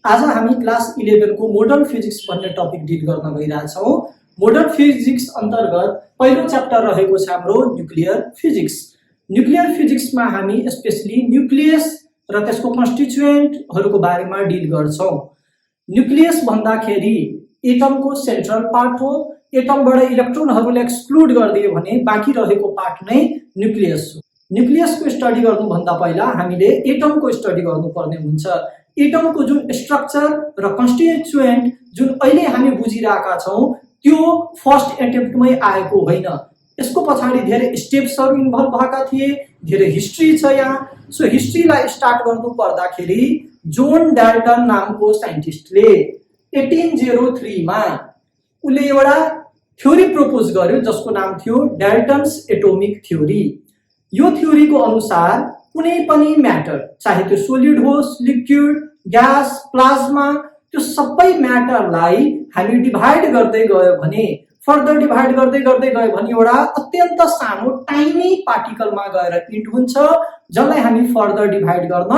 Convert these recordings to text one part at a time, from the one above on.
आज हामी क्लास 11 को मोडर्न फिजिक्स भन्ने टपिक डिल गर्न गइरहेछौँ। मोडर्न फिजिक्स अन्तर्गत पहिलो च्याप्टर रहेको छ हाम्रो न्युक्लियर फिजिक्स। न्युक्लियर फिजिक्समा हामी स्पेशली न्युक्लियस र त्यसको कन्स्टिट्युएन्टहरूको बारेमा डिल गर्छौँ। न्युक्लियस भन्दाखेरि एटमको सेन्ट्रल पार्ट हो। एटमबाट इलेक्ट्रोनहरूलाई एक्सक्लुड गरिदियो भने बाँकी रहेको पार्ट नै न्युक्लियस हो। न्युक्लियसको स्टडी गर्नुभन्दा पहिला हामीले एटमको स्टडी गर्नुपर्ने हुन्छ। एटमको जुन स्ट्रक्चर र कन्स्टिट्युएन्ट जुन अहिले हामी बुझिरहेका छौँ त्यो फर्स्ट एटेम्प्टमै आएको होइन। यसको पछाडि धेरै स्टेप्सहरू इन्भल्भ भएका थिए, धेरै हिस्ट्री छ यहाँ। सो हिस्ट्रीलाई स्टार्ट गर्नु पर्दाखेरि जोन डाल्टन नामको साइन्टिस्टले 1803 मा उले एउटा थ्योरी प्रपोज गर्यो जसको नाम थियो डाल्टन्स एटोमिक थ्योरी। यो थ्योरीको अनुसार कुनै पनि म्याटर, चाहे त्यो सोलिड होस्, लिक्विड, ग्यास, प्लाज्मा, त्यो सबै म्याटरलाई हामी डिभाइड गर्दै गयो भने, फर्दर डिभाइड गर्दै गयो भने एउटा अत्यन्त सानो टाइनी पार्टिकलमा गएर इन्ट हुन्छ जसलाई हामी फर्दर डिभाइड गर्न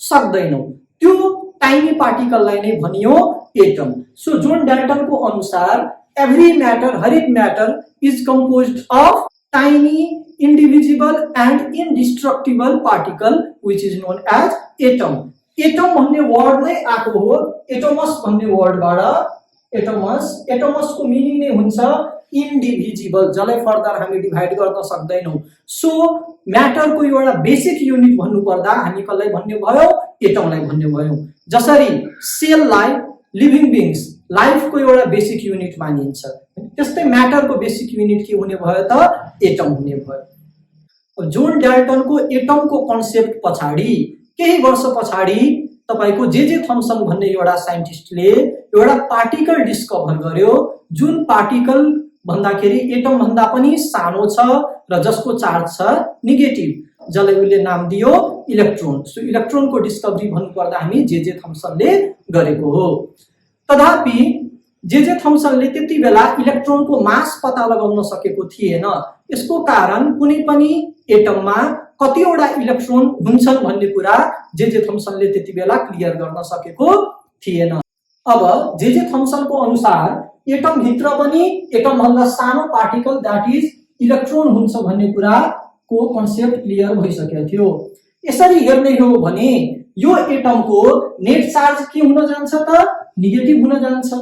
सक्दैनौँ। त्यो टाइनी पार्टिकललाई नै भनियो एटम। सो जोन डाल्टनको अनुसार एभ्री म्याटर, हरेक matter is composed of tiny, indivisible and indestructible particle which is known as atom. Atom भन्ने वर्ड नै आएको हो एटोमस भन्ने वर्डबाट। एटमसको मिनिङ नै हुन्छ इन्डिभिजिबल, जसलाई फर्दर हामी डिभाइड गर्न सक्दैनौँ। सो म्याटरको एउटा बेसिक युनिट भन्नुपर्दा हामी कसलाई भन्ने भयो? एटमलाई भन्ने भयो। जसरी सेललाई लिभिङ बिङ्स लाइफको एउटा बेसिक युनिट मानिन्छ, त्यस्तै म्याटरको बेसिक युनिट के हुने भयो त? एटम हुने भयो। जोन डाल्टनको एटमको कन्सेप्ट पछाडि केही वर्ष पछाडि तपाईको जे थम्सन भन्ने एउटा साइन्टिस्टले एउटा पार्टिकल डिस्कभर गर्यो जुन पार्टिकल भन्दाखेरि एटम भन्दा पनि सानो छ र जसको चार्ज छ नेगेटिभ, जसलाई उले नाम दियो इलेक्ट्रोन। सो इलेक्ट्रोनको डिस्कभरी भन्नुपर्दा हामी जे थम्सनले गरेको हो। तथापि जे थम्सनले त्यति बेला इलेक्ट्रोनको मास पत्ता लगाउन सकेको थिएन। यसको कारण कुनै पनि एटममा कतिवटा इलेक्ट्रोन हुन्छन् भन्ने कुरा जे थम्सनले त्यति बेला क्लियर गर्न सकेको थिएन। अब जे थम्सनको अनुसार एटम भित्र पनि एटम भन्दा सानो पार्टिकल दैट इज इलेक्ट्रोन हुन्छ भन्ने कुराको कन्सेप्ट क्लियर भइसकेको थियो। यसरी हेर्ने हो भने यो एटमको नेट चार्ज के हुन जान्छ त? नेगेटिभ हुन जान्छ।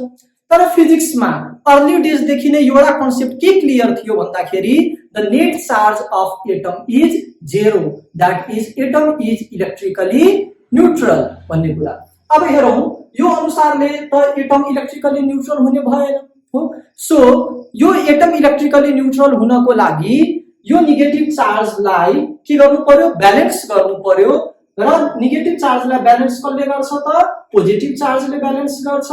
तर फिजिक्समा अर्ली डेज देखि नै एउटा कन्सेप्ट के क्लियर थियो भन्दाखेरि the net charge of atom is 0, that is atom is electrically neutral भन्ने कुरा। अब हेरौँ यो अनुसारले त एटम इलेक्ट्रिकली न्यूट्रल हुने भएन हो। सो यो एटम इलेक्ट्रिकली न्यूट्रल हुनको लागि यो नेगेटिभ चार्जलाई के गर्नु पर्यो? ब्यालेन्स गर्नु पर्यो। र नेगेटिभ चार्जलाई ब्यालेन्स कसले गर्छ त? पोजिटिभ चार्जले ब्यालेन्स गर्छ,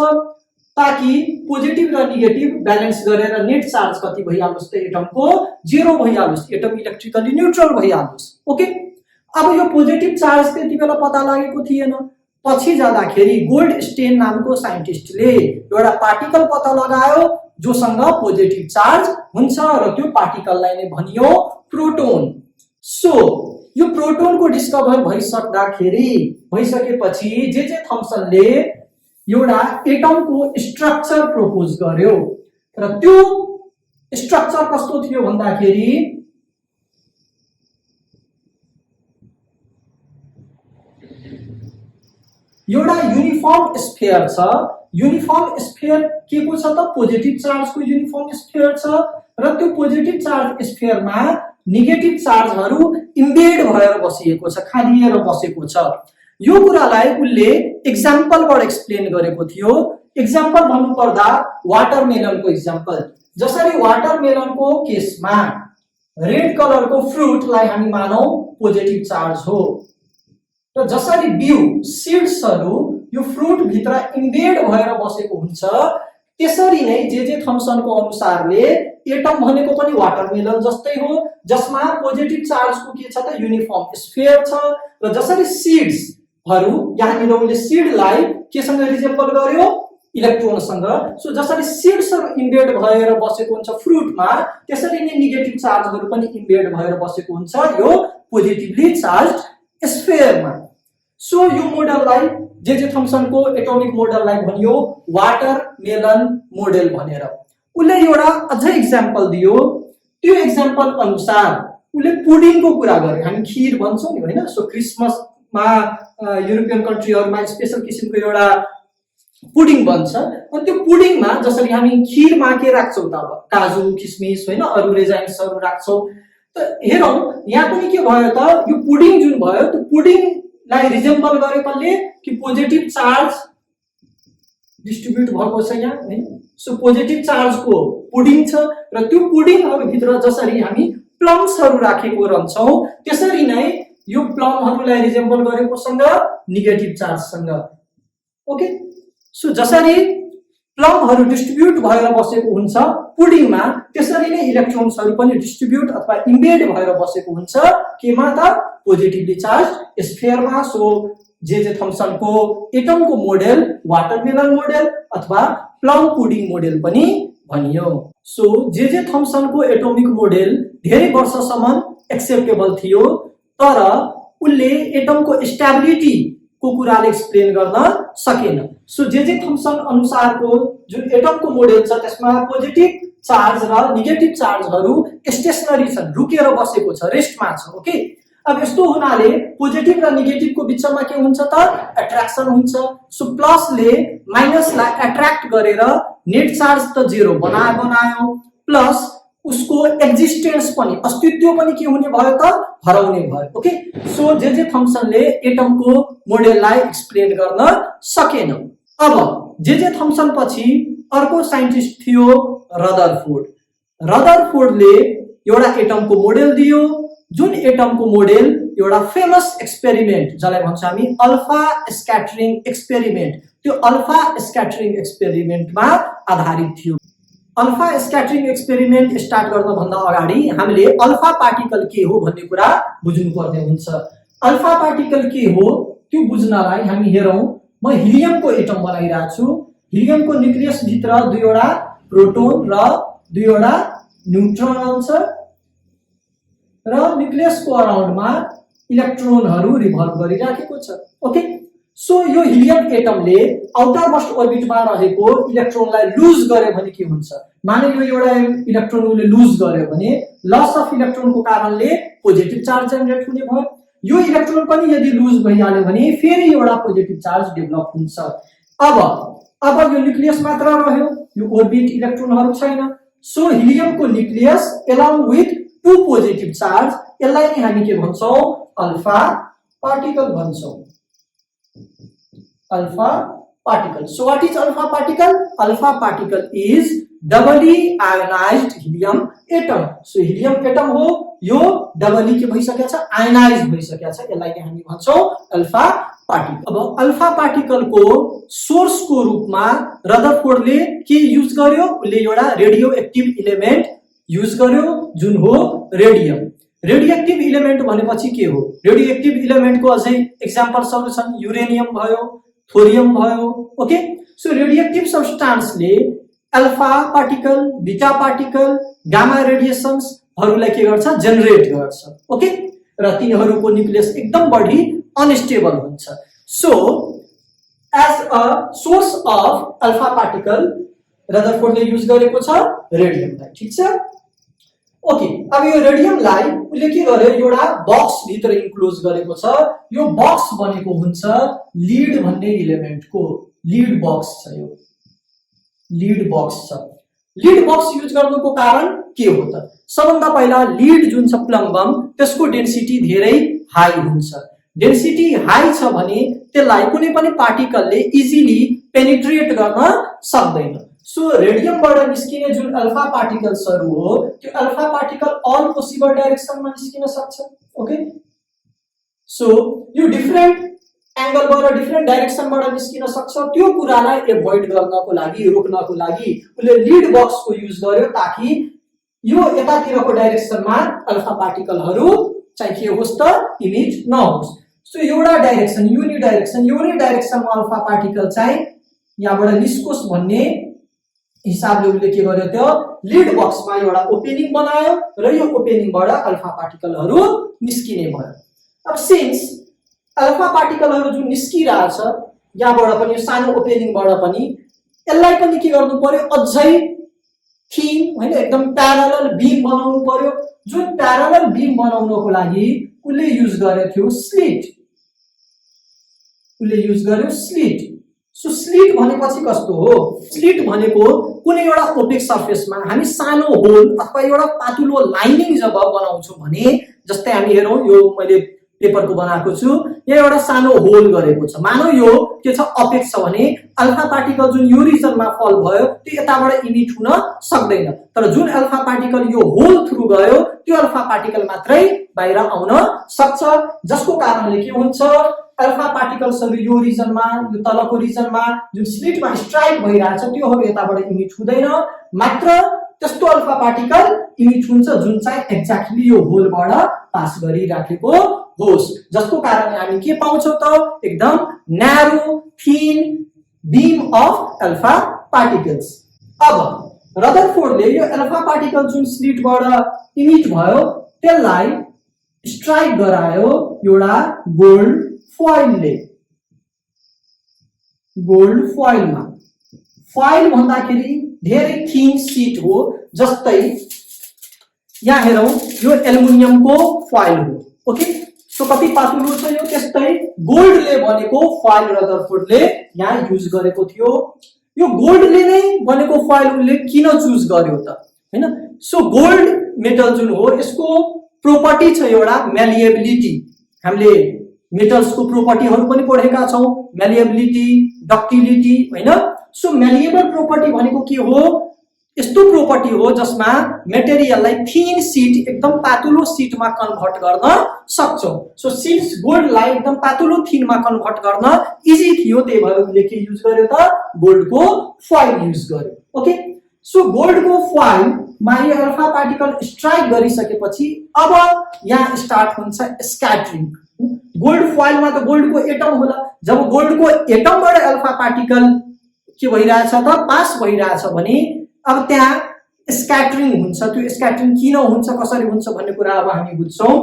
ताकि पोजिटिभ र नेगेटिभ ब्यालेन्स गरेर नेट चार्ज कति भइहालोस् त? एटमको 0 भइहालोस्, एटम इलेक्ट्रिकली न्यूट्रल भइहालोस्। ओके, अब यो पोजिटिभ चार्ज त्यति बेला पत्ता लागेको थिएन। पछि जाँदाखेरि गोल्डस्टेन नामको साइन्टिस्टले एउटा पार्टिकल पत्ता लगायो जोसँग पोजिटिभ चार्ज हुन्छ र त्यो पार्टिकललाई नै भनियो प्रोटोन। सो यो प्रोटोनको डिस्कभर भइसकेपछि जे थम्सनले एउटा एटमको स्ट्रक्चर प्रपोज गर्यो र त्यो स्ट्रक्चर कस्तो थियो भन्दाखेरि एउटा युनिफर्म स्फियर छ। युनिफर्म स्फियर के को छ त? पोजिटिभ चार्जको युनिफर्म स्फियर छ र त्यो पोजिटिभ चार्ज स्फियरमा नेगेटिभ चार्जहरू इम्बेड भएर बसिएको छ, खालिएर बसेको छ। यो कुरालाई उनले एक्जाम्पलबाट एक्सप्लेन गरेको थियो। एक्जाम्पल भन्नुपर्दा वाटरमेलनको एक्जाम्पल। जसरी वाटरमेलनको केसमा रेड कलरको फ्रुटलाई हामी मानौ पोजिटिभ चार्ज हो र जसरी बिउ सीड्सहरू यो फ्रुट भित्र इम्बेड भएर बसेको हुन्छ, त्यसरी नै जे थम्सनको अनुसारले एटम भनेको पनि वाटरमेलन जस्तै हो जसमा पोजिटिभ चार्जको के छ त? युनिफर्म स्फियर छ। र जसरी सीड्स हरू यहाँनिर उले सीडलाई केसँग रिजेम्बल गर्यो? इलेक्ट्रोनसँग। सो जसरी सीड्सहरू इम्बेड भएर बसेको हुन्छ फ्रुटमा, त्यसरी नै नेगेटिभ चार्जहरू पनि इम्बेड भएर बसेको हुन्छ यो पोजिटिभली चार्ज स्फियरमा। सो यो मोडललाई जे थम्सनको एटोमिक मोडललाई भनियो वाटरमेलन मोडेल भनेर। उसले एउटा अझै इक्जाम्पल दियो, त्यो इक्जाम्पल अनुसार उसले पुडिङको कुरा गर्यो। हामी खीर भन्छौँ नि होइन, सो क्रिसमसमा युरोपियन कन्ट्रीहरूमा स्पेशल किसिमको एउटा पुडिङ बन्छ। अनि त्यो पुडिङमा जसरी हामी खीरमा के राख्छौँ त, अब काजु किसमिस होइन, अरू रेजाइन्सहरू राख्छौँ। त हेरौँ यहाँ पनि के भयो त, यो पुडिङ जुन भयो त्यो पुडिङलाई रिजेम्बल गरे कसले कि पोजिटिभ चार्ज डिस्ट्रिब्युट भएको छ यहाँ होइन। सो पोजिटिभ चार्जको पुडिङ छ र त्यो पुडिङहरूभित्र जसरी हामी प्लम्सहरू राखेको रहन्छौँ त्यसरी नै यो प्लमहरूलाई रिजेम्बल गरेकोसँग नेगेटिभ चार्जसँग। ओके, सो जसरी प्लमहरू डिस्ट्रिब्युट भएर बसेको हुन्छ पुडिङमा, त्यसरी नै इलेक्ट्रोन्सहरू पनि डिस्ट्रिब्युट अथवा इम्बेड भएर बसेको हुन्छ केमा त, पोजिटिभली चार्ज स्फियरमा। सो जे थम्सनको एटमको मोडेल वाटरमेलन मोडेल अथवा प्लम पुडिङ मोडेल पनि भनियो। सो जे थम्सनको एटोमिक मोडेल धेरै वर्षसम्म एक्सेप्टेबल थियो, तर उसले एटमको स्टेबिलिटी को कुराले एक्सप्लेन गर्न सकेन। सो जे थम्सन अनुसारको जुन एटमको मोडेल छ त्यसमा पोजिटिभ चार्ज र नेगेटिभ चार्जहरू स्टेसनरी छन्, रुकेर बसेको छ, रेस्टमा छ। ओके, अब यस्तो हुनाले पोजिटिभ र नेगेटिभको बिचमा के हुन्छ त, एट्र्याक्सन हुन्छ। सो प्लसले माइनसलाई एट्र्याक्ट गरेर नेट चार्ज त जेरो बनायो, प्लस उसको एक्जिस्टेन्स पनि अस्तित्व पनि के हुने भयो त, हराउने भयो। ओके, सो जे थम्सनले एटमको मोडेललाई एक्सप्लेन गर्न सकेन। अब जे थम्सन पछि अर्को साइन्टिस्ट थियो रदरफोर्ड। रदरफोर्डले एउटा एटमको मोडेल दियो, जुन एटमको मोडेल एउटा फेमस एक्सपेरिमेन्ट जसलाई भन्छ हामी अल्फा स्क्याटरिङ एक्सपेरिमेन्ट, त्यो अल्फा स्क्याटरिङ एक्सपेरिमेन्टमा आधारित थियो। अल्फा स्क्याटरिङ एक्सपेरिमेन्ट स्टार्ट गर्नभन्दा अगाडि हामीले अल्फा पार्टिकल के हो भन्ने कुरा बुझ्नुपर्ने हुन्छ। अल्फा पार्टिकल के हो त्यो बुझ्नलाई हामी हेरौँ, म हिलियमको एटम बनाइरहेको छु। हिलियमको न्युक्लियस भित्र दुईवटा प्रोटोन र दुईवटा न्युट्रोन हुन्छ र न्युक्लियसको अराउन्डमा इलेक्ट्रोनहरू रिभल्भ गरिराखेको छ। ओके, सो यो हिलियम एटमले आउटर मोस्ट अर्बिटमा रहेको इलेक्ट्रोनलाई लुज गर्यो भने के हुन्छ, माने यो एउटा इलेक्ट्रोन उसले लुज गर्यो भने लस अफ इलेक्ट्रोनको कारणले पोजिटिभ चार्ज जेनेरेट हुने भयो। यो इलेक्ट्रोन पनि यदि लुज भइहाल्यो भने फेरि एउटा पोजिटिभ चार्ज डेभलप हुन्छ। अब यो न्युक्लियस मात्र रह्यो, यो ओर्बिट इलेक्ट्रोनहरू छैन। सो हिलियमको nucleus along with two positive charge, यसलाई नै हामी के भन्छौँ, अल्फा पार्टिकल भन्छौँ। Alpha particle. So what is alpha particle? Alpha particle is doubly ionized helium atom. So helium atom हो, यो डबली के भइसकेको छ, आयनाइज भइसकेको छ, यसलाई हामी भन्छौँ अल्फा पार्टिकल। अब अल्फा पार्टिकलको सोर्सको रूपमा रदरफोर्डले के युज गर्यो, उसले एउटा रेडियो एक्टिभ इलिमेन्ट युज गर्यो जुन हो रेडियम। रेडियोएक्टिभ इलिमेन्ट भनेपछि के हो, रेडियोएक्टिभ इलिमेन्टको अझै एक्जाम्पल्सहरू छन्, युरेनियम भयो, थोरियम भयो। ओके, सो रेडियोएक्टिभ सब्स्टान्सले alpha particle, beta particle, gamma रेडिएसन्सहरूलाई के गर्छ, जेनेरेट गर्छ। ओके, र तिनीहरूको न्युक्लियस एकदम बढी अनस्टेबल हुन्छ। So as a source of alpha particle रदरफोर्डले युज गरेको छ रेडियमलाई। ठिक छ। ओके, अब यो रेडियमलाई उसले के गर्यो, एउटा बक्स भित्र इन्क्लोज गरेको छ। यो बक्स बनेको हुन्छ लिड भन्ने इलिमेन्टको, लिड बक्स छ, यो लिड बक्स छ। लिड बक्स युज गर्नुको कारण के हो त, सबभन्दा पहिला लिड जुन छ प्लम्बम, त्यसको डेन्सिटी धेरै हाई हुन्छ। डेन्सिटी हाई छ भने त्यसलाई कुनै पनि पार्टिकलले इजिली पेनिट्रेट गर्न सक्दैन। सो रेडियमबाट निस्किने जुन अल्फा पार्टिकल्सहरू हो, त्यो अल्फा पार्टिकल अल पोसिबल डाइरेक्सनमा निस्किन सक्छ। ओके, सो यो डिफरेन्ट एंगलबाट डिफरेन्ट डाइरेक्सनबाट निस्किन सक्छ। त्यो कुरालाई एभोइड गर्नको लागि, रोक्नको लागि उसले लिड बक्सको युज गर्यो, ताकि यो यतातिरको डाइरेक्सनमा अल्फा पार्टिकलहरू चाहिँ के होस् त, इमिट नहोस्। सो एउटा डाइरेक्सन, युनि डाइरेक्सनमा अल्फा पार्टिकल चाहिँ यहाँबाट निस्कोस् भन्ने हिसाबले उसले के गर्यो, त्यो लिड बक्समा एउटा ओपेनिङ बनायो र यो ओपेनिङबाट अल्फा पार्टिकलहरू निस्किने भयो। अब सिन्स अल्फा पार्टिकलहरू जुन निस्किरहेछ, यहाँबाट पनि यो सानो ओपेनिङबाट पनि यसलाई पनि के गर्नु पर्यो, अझै थिन हैन एकदम प्यारलल बीम बनाउनु पर्यो। जुन प्यारलल बीम बनाउनको लागि उसले युज गरेको थियो स्लिट, उसले युज गर्यो स्लिट। सो स्लिट भनेपछि कस्तो हो, स्लिट भनेको कुनै एउटा ओपेक सर्फेसमा हामी सानो होल अथवा एउटा पातुलो लाइनिङ जब बनाउँछौँ भने, जस्तै हामी हेरौँ यो मैले पेपरको बनाएको छु, यहाँ एउटा सानो होल गरेको छ, मानौ यो के छ अपेक छ भने अल्फा पार्टिकल जुन यो रिजनमा फल भयो त्यो यताबाट इमिट हुन सक्दैन, तर जुन अल्फा पार्टिकल यो होल थ्रु गयो त्यो अल्फा पार्टिकल मात्रै बाहिर आउन सक्छ, जसको कारणले के हुन्छ अल्फा पार्टिकल्सहरु यो रिजनमा, यो तलको रिजनमा जुन स्लिटमा स्ट्राइक भइरहेछ त्योहरु यताबाट इमिट हुँदैन, मात्र त्यस्तो अल्फा पार्टिकल इमिट हुन्छ जुन चाहिँ एक्ज्याक्टली यो होलबाट पास गरिराखेको होस्, जसको कारणले हामी के पाउँछौं त एकदम narrow thin beam of alpha particles. अब रदरफोर्डले यो अल्फा पार्टिकल जुन स्लिटबाट इमिट भयो त्यसलाई स्ट्राइक गरायो एउटा गोल्ड फॉइलले, गोल्ड फॉइलमा। फॉइल भन्दाखेरि धेरै थिन शीट हो, जस्तै यहाँ हेरौं यो एल्युमिनियमको फॉइल हो, ओके। सो कति पातुलो छ यो, त्यस्तै गोल्डले बनेको फॉइल रदरफोर्डले यहाँ युज गरेको थियो। यो गोल्डले नै बनेको फॉइल उले किन चुज गर्यो त हैन। सो गोल्ड मेटल जुन हो यसको प्रोपर्टी छ एउटा म्यालिएबिलिटी, हामीले मेटल्सको प्रोपर्टीहरु पनि पढेका छौं, म्यालिएबिलिटी, डक्टिलिटी हैन। सो म्यालिएबल प्रोपर्टी भनेको के हो, यस्तो प्रोपर्टी हो जसमा मेटेरियललाई थिन शीट एकदम पातुलो शीटमा कन्भर्ट गर्न सक्छौं। सो सिन्स गोल्डलाई एकदम पातुलो थिनमा कन्भर्ट गर्न इजी थियो त्यही भएर उले के युज गर्यो त गोल्डको फॉइल युज गर्यो, ओके। सो गोल्डको फॉइलमा यो अल्फा पार्टिकल स्ट्राइक गरिसकेपछि अब यहाँ स्टार्ट हुन्छ स्क्याटरिङ। गोल्ड फॉइलमा त गोल्डको एटम होला, जब गोल्डको एटमबाट अल्फा पार्टिकल के भइरहेछ त पास भइरहेछ भने अब त्यहाँ स्क्याटरिङ हुन्छ। त्यो स्क्याटरिङ किन हुन्छ कसरी हुन्छ भन्ने कुरा अब हामी बुझ्छौं।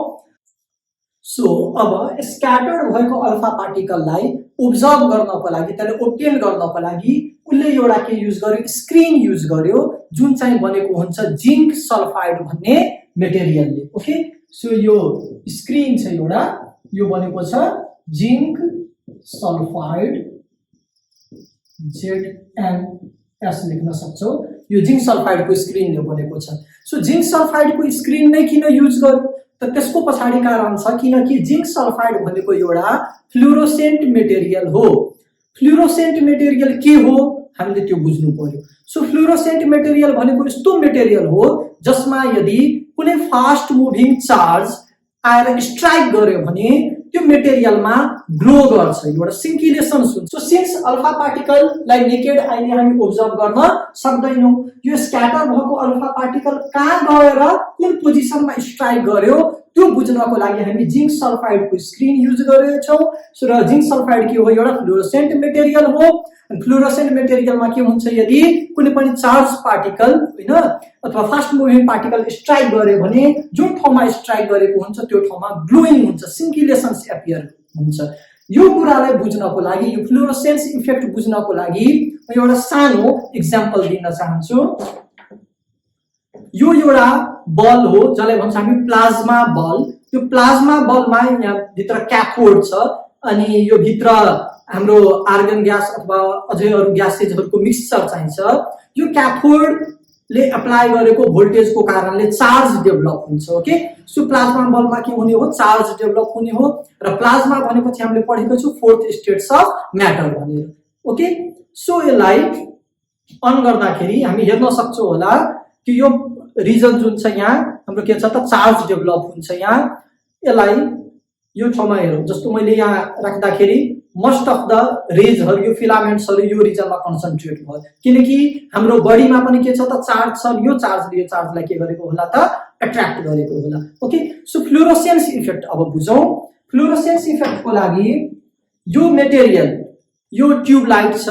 सो अब स्क्याटर्ड भएको अल्फा पार्टिकललाई ओब्जर्भ गर्नको लागि, त्यसलाई ओब्टेन गर्नको लागि उले एउटा के युज गर्यो, स्क्रिन युज गर्यो, जुन चाहिँ बनेको हुन्छ जिंक सल्फाइड भन्ने मेटेरियलले, ओके। सो यो स्क्रिन छ एउटा, यो बनेको छ जिंक सल्फाइड, ZnS लेख्न सक्छौ, यो जिंक सल्फाइडको स्क्रिनले बनेको छ। सो जिंक सल्फाइडको स्क्रिन नै किन युज गर्यो त त्यसको पछाडी कारण छ, किनकि जिंक सल्फाइड भनेको एउटा फ्लुरोसेन्ट मेटेरियल हो। फ्लुरोसेन्ट मेटेरियल के हो हामीले त्यो बुझ्नु पर्यो। सो फ्लुरोसेन्ट मेटेरियल भनेको यस्तो मेटेरियल हो जसमा यदि कुनै फास्ट मुभिङ चार्ज आएर स्ट्राइक गर्यो भने त्यो मेटेरियलमा ग्लो गर्छ, एउटा सिन्किलेसन हुन्छ। सो सिन्स अल्फा पार्टिकललाई नेकेड आइले हामी ओब्जर्भ गर्न सक्दैनौं, यो स्क्याटर भएको अल्फा पार्टिकल कहाँ गएर कुन पोजिसनमा स्ट्राइक गर्यो त्यो बुझ्नको लागि हामी जिंक सल्फाइडको स्क्रिन युज गरेछौं। सो र जिंक सल्फाइड के हो, एउटा फ्लुरोसेन्ट मेटेरियल हो। फ्लुरोसेन्ट मेटेरियलमा के हुन्छ, यदि कुनै पनि चार्ज पार्टिकल हैन अथवा फास्ट मुभिङ पार्टिकल स्ट्राइक गर्यो भने जुन ठाउँमा स्ट्राइक गरेको हुन्छ त्यो ठाउँमा ग्लोइङ हुन्छ, सिन्किलेसन्स एपियर हुन्छ। यो कुरालाई बुझ्नको लागि, यो फ्लुरोसेन्स इफेक्ट बुझ्नको लागि म एउटा सानो एक्जाम्पल दिन चाहन्छु। यो एउटा बल हो जसलाई भन्छ हामी प्लाज्मा बल। त्यो प्लाज्मा बलमा यहाँ भित्र क्याथोड छ अनि यो भित्र हाम्रो आर्गन ग्यास अथवा अझै अरु ग्यासेजहरुको मिक्सचर चाहिन्छ। यो क्याथोडले अप्लाई गरेको भोल्टेजको कारणले चार्ज डेभलप हुन्छ, ओके। सो प्लाज्मा बलमा के हुने हो, चार्ज डेभलप हुने हो र प्लाज्मा भनेपछि हामीले पढेको छु फोर्थ स्टेट्स अफ म्याटर भनेर, ओके। सो यसलाई अन गर्दाखेरि हामी हेर्न सक्छौं होला कि यो रिजन जुन छ यहाँ हाम्रो के छ त चार्ज डेभलप हुन्छ। यहाँ यसलाई यो ठाउँमा हेरौं, जस्तो मैले यहाँ राख्दाखेरि मोस्ट अफ द रेजहरु यो फिलामेन्ट्सहरु यो रिजनमा कन्सन्ट्रेट भयो, किनकि हाम्रो बडीमा पनि के छ त चार्ज छ, यो चार्जले यो चार्जलाई के गरेको होला त अट्र्याक्ट गरेको होला, ओके। सो फ्लुरोसेन्स इफेक्ट अब बुझौं। फ्लुरोसेन्स इफेक्टको लागि यो मेटेरियल, यो ट्युब लाइट छ,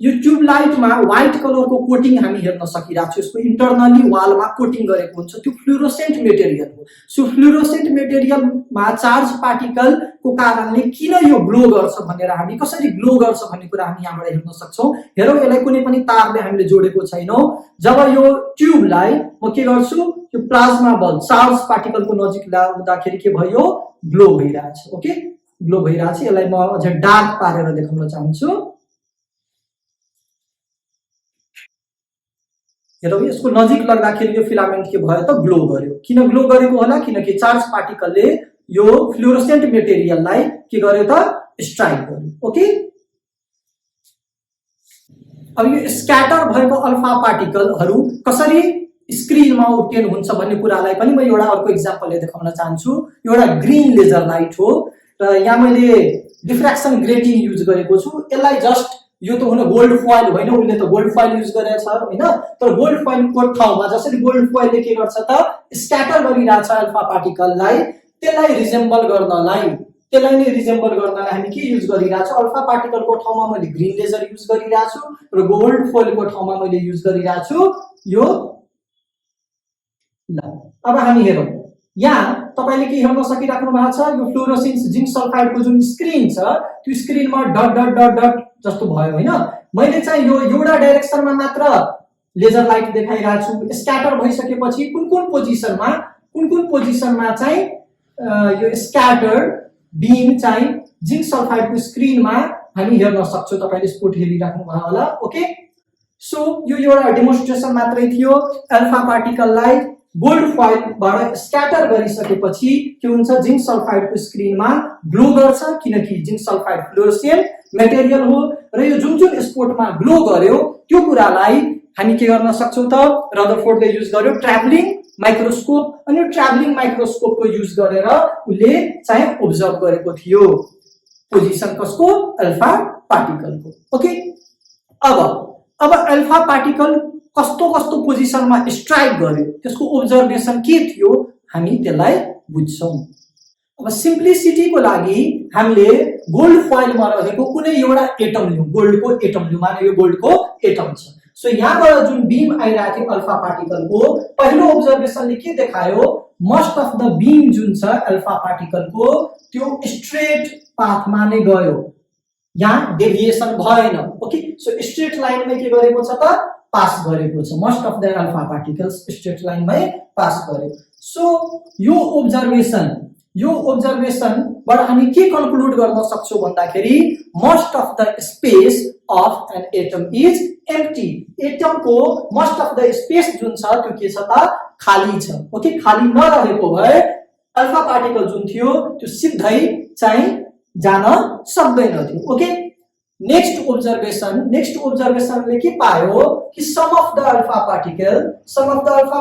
यो ट्युब लाइटमा व्हाइट कलरको कोटिङ हामी हेर्न सकिरहेको छौँ। यसको इन्टरनली वालमा कोटिङ गरेको हुन्छ, त्यो फ्लुरोसेन्ट मेटेरियल हो। सो फ्लुरोसेन्ट मेटेरियलमा चार्ज पार्टिकलको कारणले किन यो ग्लो गर्छ भनेर, हामी कसरी ग्लो गर्छ भन्ने कुरा हामी यहाँबाट हेर्न सक्छौँ। हेरौँ, यसलाई कुनै पनि तारले हामीले जोडेको छैनौँ। जब यो ट्युबलाई म के गर्छु, यो प्लाज्मा बल्ब चार्ज पार्टिकलको नजिक ल्याउँदाखेरि के भयो, ग्लो भइरहेछ। ओके, ग्लो भइरहेछ। यसलाई म अझ डार्क पारेर देखाउन चाहन्छु। हेरौँ, यसको नजिक लग्दाखेरि यो फिलामेन्ट के भयो त, ग्लो गर्यो। किन ग्लो गरेको होला, किनकि चार्ज पार्टिकलले यो फ्लुरोसेन्ट मेटेरियललाई के गर्यो त, स्ट्राइक गर्यो। ओके, अब यो स्क्याटर भएको अल्फा पार्टिकलहरू कसरी स्क्रिनमा उब्टेन हुन्छ भन्ने कुरालाई पनि म एउटा अर्को इक्जाम्पलले देखाउन चाहन्छु। एउटा ग्रीन लेजर लाइट हो र यहाँ मैले डिफ्र्याक्सन ग्रेटिङ युज गरेको छु। यसलाई जस्ट, यो त हुन गोल्ड फोइल होइन, उसले त गोल्ड फोइल युज गरेछ होइन, तर गोल्ड फोइलको ठाउँमा जसरी गोल्ड फोइलले के गर्छ त, स्क्याटर गरिरहेछ अल्फा पार्टिकललाई, त्यसलाई रिजेम्बल गर्नलाई हामी के युज गरिरहेछौँ, अल्फा पार्टिकलको ठाउँमा मैले ग्रीन लेजर युज गरिरहेछु र गोल्ड फोइलको ठाउँमा मैले युज गरिरहेछु यो। ल अब हामी हेरौँ, यहाँ तपाईले के हेर्न सकिराख्नु भएको छ, यो फ्लोरोसेन्स जिंक सल्फाइडको जुन स्क्रिन छ त्यो स्क्रिनमा डट डट डट डट जस्तो भयो होइन। मैले चाहिँ यो एउटा डाइरेक्सनमा मात्र लेजर लाइट देखाइरहेको छु। स्क्याटर भइसकेपछि कुन कुन पोजिसनमा चाहिँ यो स्क्याटर बीम चाहिँ जिंक सल्फाइडको स्क्रिनमा हामी हेर्न सक्छौँ। तपाईले स्पोट हेरिराख्नु भयो होला। ओके, सो यो एउटा डेमोन्स्ट्रेसन मात्रै थियो। अल्फा पार्टिकललाई गोल्ड फोइलबाट स्क्याटर गरिसकेपछि के हुन्छ, जिंक सल्फाइडको स्क्रिनमा ग्लो गर्छ, किनकि जिंक सल्फाइड फ्लोरोसेन्ट मेटेरियल हो र यो जुन जुन स्पोटमा ग्लो गर्यो त्यो कुरालाई हामी के गर्न सक्छौँ त, रदरफोर्डले युज गर्यो ट्राभलिङ माइक्रोस्कोप। अनि ट्राभलिङ माइक्रोस्कोपको युज गरेर उसले चाहिँ ओब्जर्भ गरेको थियो पोजिसन कसको, अल्फा पार्टिकलको। ओके, अब अल्फा पार्टिकल कस्तो कस्तो पोजिसनमा स्ट्राइक गर्यो त्यसको ओब्जर्भेसन के थियो, हामी त्यसलाई बुझ्छौँ। अब सिम्प्लिसिटीको लागि हामीले गोल्ड फोइलमा रहेको कुनै एउटा एटम लियौँ, गोल्डको एटम लियौँ। माने यो गोल्डको एटम छ। सो यहाँबाट जुन बीम आइरहेको थियो अल्फा पार्टिकलको, पहिलो ओब्जर्भेसनले के देखायो, मोस्ट अफ द बीम जुन छ अल्फा पार्टिकलको त्यो स्ट्रेट पाथमा नै गयो, यहाँ डेभिएसन भएन। ओके, सो स्ट्रेट लाइनमै के गरेको छ त, पास गरेको छ। Most of the alpha particles straight लाइनमै पास गर्यो। सो यो ओब्जर्भेसनबाट हामी के कन्क्लुड गर्न सक्छौँ भन्दाखेरि, most of the space of an atom is empty. एटमको मोस्ट अफ द स्पेस जुन छ त्यो के छ त, खाली छ। ओके, खाली नरहेको भए अल्फा पार्टिकल जुन थियो त्यो सिधै चाहिँ जान सक्दैन थियो। ओके, नेक्स्ट ओब्जर्भेसनले के पायो कि some of the alpha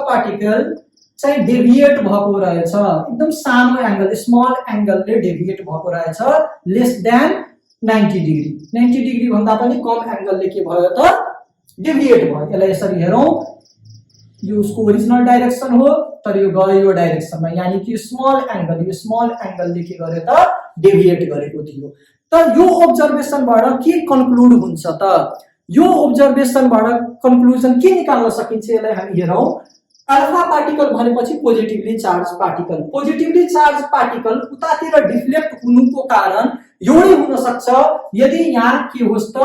particle चाहिँ डेभिएट भएको रहेछ, एकदम सानो एंगल, स्मल एंगलले डेभिएट भएको रहेछ, लेस देन 90 डिग्री। 90 डिग्री भन्दा पनि कम एंगलले के भयो त, डेभिएट भयो। यसलाई यसरी हेरौँ, यो उसको ओरिजिनल डाइरेक्सन हो तर यो गयो यो डाइरेक्सनमा, यानी कि स्मल एंगलले के गर्यो त, डेभिएट गरेको थियो। त यो ओब्जर्भेसनबाट के कन्क्लुड हुन्छ त, यो ओब्जर्भेसनबाट कन्क्लुजन के निकाल्न सकिन्छ, यसलाई हामी हेरौँ। अल्फा पार्टिकल भनेपछि पोजिटिभली चार्ज पार्टिकल उतातिर डिफ्लेक्ट हुनुको कारण एउटै हुन सक्छ, यदि यहाँ के होस् त,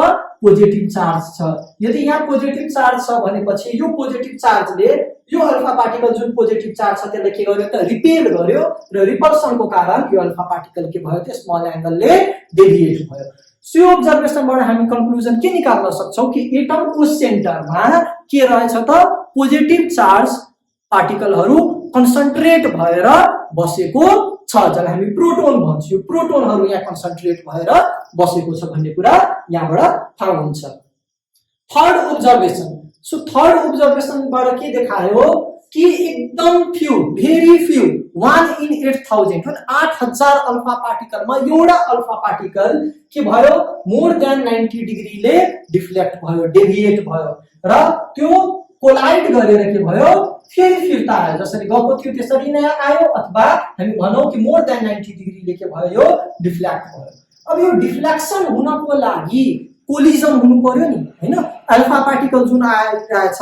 पोजिटिभ चार्ज छ। यदि यहाँ पोजिटिभ चार्ज छ भनेपछि यो पोजिटिभ चार्जले यो अल्फा पार्टिकल जुन पोजिटिभ चार्ज छ त्यसलाई के गर्यो त, रिपेल गर्यो र रिपल्सनको कारण यो अल्फा पार्टिकल के भयो त, स्मल एंगलले डेभिएट भयो। सो यो ओब्जर्भेसनबाट हामी कन्क्लुजन के निकाल्न सक्छौँ कि एटमको सेन्टरमा के रहेछ त, पोजिटिभ चार्ज पार्टिकलहरू कन्सन्ट्रेट भएर बसेको छ, जसलाई हामी प्रोटोन भन्छौँ। प्रोटोनहरू यहाँ कन्सन्ट्रेट भएर बसेको छ भन्ने कुरा यहाँबाट थाहा हुन्छ। थर्ड ओब्जर्भेसनबाट के देखायो कि एकदम फ्यू, भेरी फ्यू, 1 in 8000 जुन 8000 अल्फा पार्टिकलमा एउटा अल्फा पार्टिकल के भयो, मोर देन 90 डिग्रीले डिफ्लेक्ट भयो, डेभिएट भयो र त्यो कोलाइड गरेर के भयो, फेरि फिर्ता आयो। जसरी गएको थियो त्यसरी नै आयो, अथवा हामी भनौँ कि मोर देन 90 डिग्रीले के भयो, यो डिफ्लेक्ट भयो। अब यो डिफ्लेक्सन हुनको लागि कोलिजन हुनु पर्यो नि हैन। अल्फा पार्टिकल जुन आइरहेछ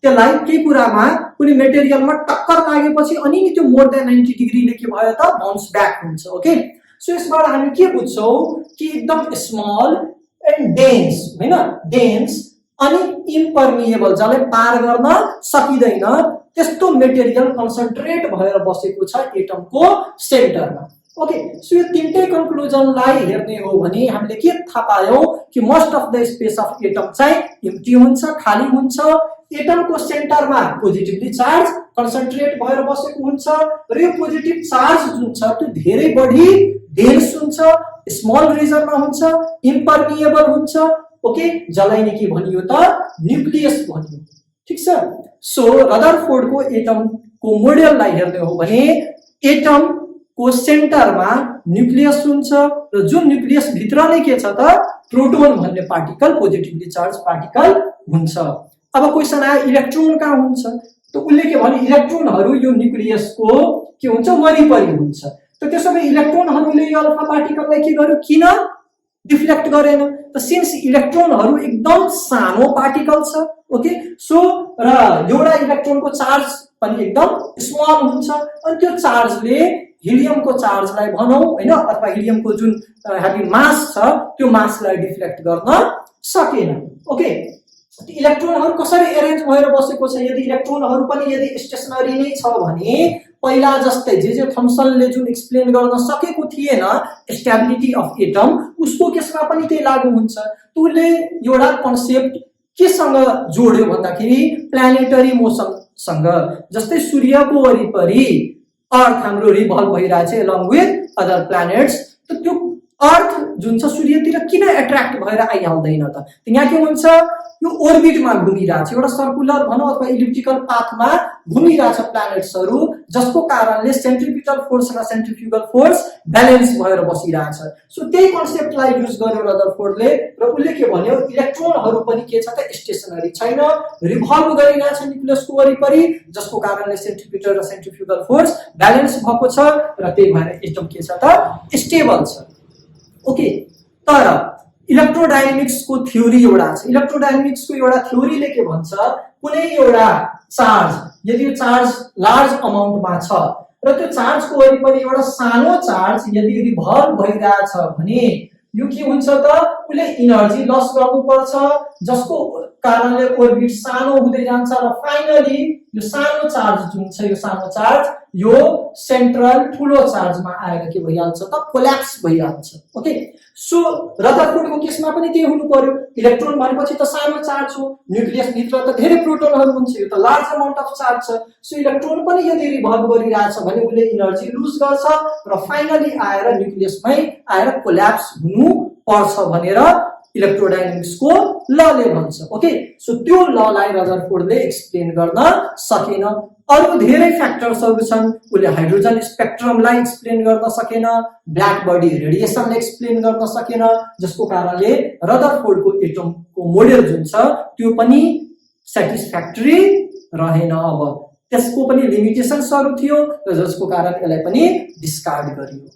त्यसलाई केही कुरामा कुनै मेटेरियलमा टक्कर लागेपछि अनि नि त्यो मोर देन 90 डिग्रीले के भयो त बाउन्स ब्याक हुन्छ। ओके, सो यसबाट हामी के बुझ्छौँ कि एकदम स्मल एन्ड डेन्स हैन, डेन्स अनि इम्पर्मिएबल जसलाई पार गर्न सकिँदैन त्यस्तो मेटेरियल कन्सन्ट्रेट भएर बसेको छ एटमको सेन्टरमा। ओके, सो यो तीनटै कन्क्लुजनलाई हेर्ने हो भने हामीले के थाहा पायौं कि most of the space of atom चाहिँ एम्प्टी हुन्छ, खाली हुन्छ। एटमको सेन्टरमा पोजिटिभली चार्ज कन्सन्ट्रेट भएर बसेको हुन्छ र यो पोजिटिभ चार्ज जुन छ त्यो धेरै बढी डेन्स हुन्छ, स्मल रिजनमा हुन्छ, इम्पर्मिएबल हुन्छ। ओके, जसलाई नि के भनियो त न्यूक्लियस भनियो। ठीक छ, सो रदरफोर्डको एटमको मोडेललाई हेर्ने हो भने एटमको सेन्टरमा न्यूक्लियस हुन्छ र जुन न्यूक्लियस भित्र नै के छ त प्रोटोन भन्ने पार्टिकल, पोजिटिभली चार्ज पार्टिकल हुन्छ। अब क्वेसन आयो इलेक्ट्रोन कहाँ हुन्छ, त उसले के भन्यो इलेक्ट्रोनहरू यो न्यूक्लियसको के हुन्छ वरिपरि हुन्छ। त त्यसो भए इलेक्ट्रोनहरूले यो अल्फा पार्टिकललाई के गर्यो, किन डिफ्लेक्ट गरेन त? सिन्स इलेक्ट्रोनहरू एकदम सानो पार्टिकल छ। ओके, सो र एउटा इलेक्ट्रोनको चार्ज पनि एकदम स्मल हुन्छ अनि त्यो चार्जले हिलियमको चार्जलाई भनौं हैन अथवा हिलियमको जुन हेभी मास छ त्यो मासलाई डिफ्लेक्ट गर्न सकेन। ओके, इलेक्ट्रोनहरू कसरी एरेन्ज भएर बसेको छ, यदि इलेक्ट्रोनहरू पनि यदि स्टेशनरी नै छ भने पहिला जस्तै जे थम्सनले जुन एक्सप्लेन गर्न सकेको थिएन स्टेबिलिटी अफ एटम उसको केसमा पनि त्यही लागू हुन्छ। उसले एउटा कन्सेप्ट केसँग जोड्यो भन्दाखेरि प्लानेटरी मोसनसँग। जस्तै सूर्यको वरिपरि अर्थ हाम्रो रिभल्भ भइरहेछ एलोङ विथ अदर प्लानेट्स, त त्यो अर्थ जुन छ सूर्यतिर किन एट्र्याक्ट भएर आइहाल्दैन त? यहाँ के हुन्छ यो ओर्बिटमा घुमिरहेछ, एउटा सर्कुलर भनौं अथवा इलिप्टिकल पाथमा घुमिरहेछ प्लानेट्सहरू, जसको कारणले सेन्ट्रिपिटल फोर्स र सेन्ट्रिफ्युगल फोर्स ब्यालेन्स भएर बसिरहेछ। सो त्यही कन्सेप्टलाई युज गर्यो रदरफोर्डले र उसले के भन्यो इलेक्ट्रोनहरू पनि के छ त स्टेशनरी छैन, रिभल्भ गरिरहेछ न्यूक्लियसको वरिपरि, जसको कारणले सेन्ट्रिपिटल र सेन्ट्रिफ्युगल फोर्स ब्यालेन्स भएको छ र त्यही भएर एटम के छ त स्टेबल छ। ओके, तर इलेक्ट्रोडायनामिक्सको थ्योरी एउटा छ। इलेक्ट्रोडायनामिक्सको एउटा थ्योरीले के भन्छ कुनै एउटा चार्ज यदि यो चार्ज लार्ज अमाउन्टमा छ र त्यो चार्जको वरिपरि एउटा सानो चार्ज यदि रिभल्भ भइरहेछ भने यो के हुन्छ त उसले एनर्जी लस गर्नुपर्छ, जसको कारणले ओर्बिट सानो हुँदै जान्छ र फाइनली यो सानो चार्ज जुन छ यो सानो चार्ज यो सेन्ट्रल ठुलो चार्जमा आएर के भइहाल्छ त कोल्याप्स भइहाल्छ। ओके, सो रदरफोर्डको केसमा पनि त्यही हुनु पर्यो। इलेक्ट्रोन भनेपछि त सानो चार्ज हो, न्यूक्लियस भित्र त धेरै प्रोटोनहरू हुन्छ, यो त लार्ज अमाउन्ट अफ चार्ज छ। सो इलेक्ट्रोन पनि यदि रिभल्भ गरिरहेछ भने उसले एनर्जी लुज गर्छ र फाइनली आएर न्यूक्लियसमै आएर कोल्याप्स हुनु पर्छ भनेर इलेक्ट्रोडायनामिक्सको लले भन्छ। ओके, सो त्यो ललाई रदरफोर्डले एक्सप्लेन गर्न सकेन। अरु धेरै फ्याक्टर्सहरू छन्, उसले हाइड्रोजन स्पेक्ट्रमलाई एक्सप्लेन गर्न सकेन, ब्ल्याक बडी रेडिएसनले एक्सप्लेन गर्न सकेन, जसको कारणले रदरफोर्डको एटमको मोडेल जुन छ त्यो पनि स्याटिस्फ्याक्टरी रहेन। अब त्यसको पनि लिमिटेसन्सहरू थियो र जसको कारण यसलाई पनि डिस्कार्ड गरियो।